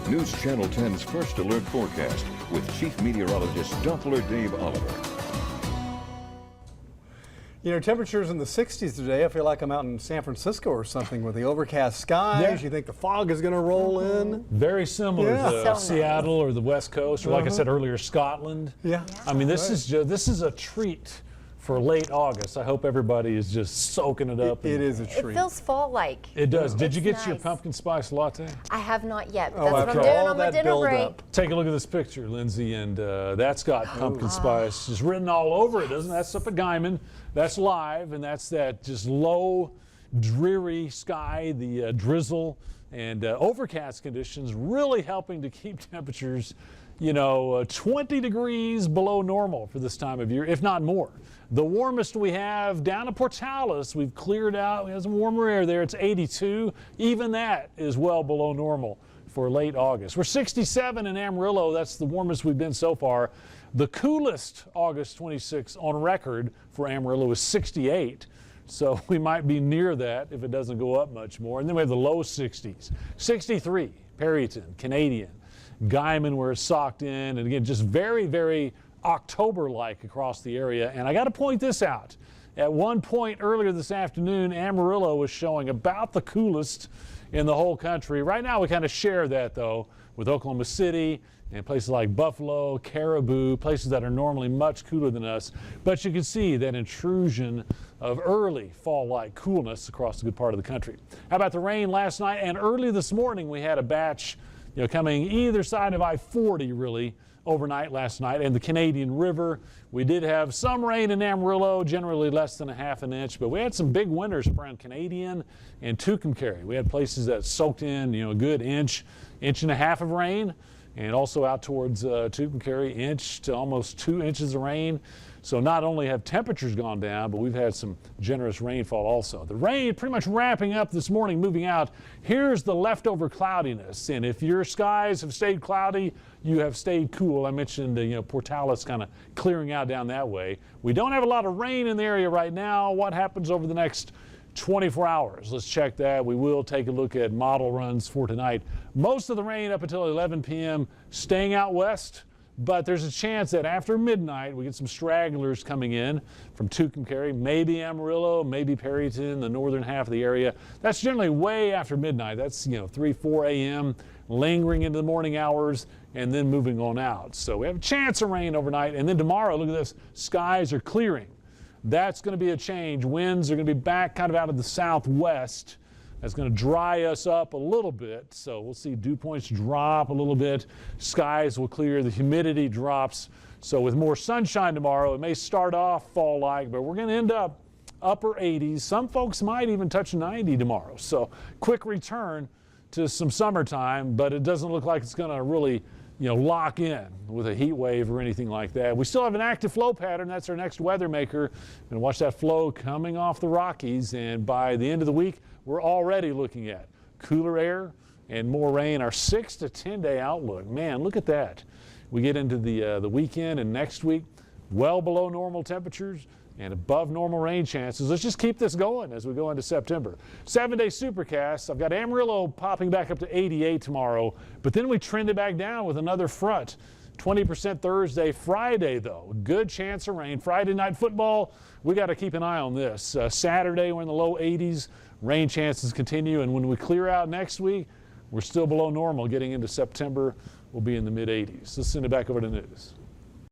News Channel 10's First Alert Forecast with Chief Meteorologist Doppler Dave Oliver. You know, temperatures in the 60s today. I feel like I'm out in San Francisco or something with the overcast skies. Yeah. You think the fog is going to roll in? Very similar to So Seattle or the West Coast, or like I said earlier, Scotland. Yeah. I mean, this is a treat for late August. I hope everybody is just soaking it up. It is a It treat. feels fall-like. It does. Did you It's get your nice. pumpkin spice latte? I have not yet. Oh, That's what I'm after doing all on my that dinner build break. up. Take a look at this picture, Lindsay, and that's got pumpkin spice just written all over it, doesn't it? That's up at Guyman. That's live, and that's that just low, dreary sky, the drizzle, and overcast conditions really helping to keep temperatures, 20 degrees below normal for this time of year, if not more. The warmest we have down at Portales, we've cleared out. We have some warmer air there. It's 82. Even that is well below normal for late August. We're 67 in Amarillo. That's the warmest we've been so far. The coolest August 26 on record for Amarillo is 68. So we might be near that if it doesn't go up much more. And then we have the low 60s. 63, Perryton, Canadian, Guyman, where it's socked in. And again, just very, very October-like across the area. And I got to point this out. At one point earlier this afternoon, Amarillo was showing about the coolest in the whole country. Right now, we kind of share that, though, with Oklahoma City and places like Buffalo, Caribou, places that are normally much cooler than us. But you can see that intrusion of early fall-like coolness across a good part of the country. How about the rain last night? And early this morning, we had a batch coming either side of I-40, really, overnight last night, and the Canadian River. We did have some rain in Amarillo, generally less than a half an inch, but we had some big winters around Canadian and Tucumcari. We had places that soaked in, a good inch and a half of rain, and also out towards Tucumcari, inch to almost 2 inches of rain. So not only have temperatures gone down, but we've had some generous rainfall also. The rain pretty much wrapping up this morning, moving out. Here's the leftover cloudiness. And if your skies have stayed cloudy, you have stayed cool. I mentioned, Portales kind of clearing out down that way. We don't have a lot of rain in the area right now. What happens over the next 24 hours? Let's check that. We will take a look at model runs for tonight. Most of the rain up until 11 p.m. staying out west. But there's a chance that after midnight, we get some stragglers coming in from Tucumcari, maybe Amarillo, maybe Perryton, the northern half of the area. That's generally way after midnight. That's, 3, 4 a.m., lingering into the morning hours, and then moving on out. So we have a chance of rain overnight. And then tomorrow, look at this, skies are clearing. That's going to be a change. Winds are going to be back kind of out of the southwest. That's going to dry us up a little bit, so we'll see dew points drop a little bit. Skies will clear, the humidity drops. So with more sunshine tomorrow, it may start off fall-like, but we're going to end up upper 80s. Some folks might even touch 90 tomorrow. So quick return to some summertime, but it doesn't look like it's going to really lock in with a heat wave or anything like that. We still have an active flow pattern. That's our next weather maker. And watch that flow coming off the Rockies. And by the end of the week, we're already looking at cooler air and more rain. Our 6 to 10 day outlook. Man, look at that. We get into the weekend and next week, well below normal temperatures and above normal rain chances. Let's just keep this going as we go into September. 7-day supercast. I've got Amarillo popping back up to 88 tomorrow, but then we trend it back down with another front. 20% Thursday. Friday, though, good chance of rain. Friday night football, we got to keep an eye on this. Saturday, we're in the low 80s. Rain chances continue, and when we clear out next week, we're still below normal. Getting into September, we'll be in the mid 80s. Let's send it back over to news.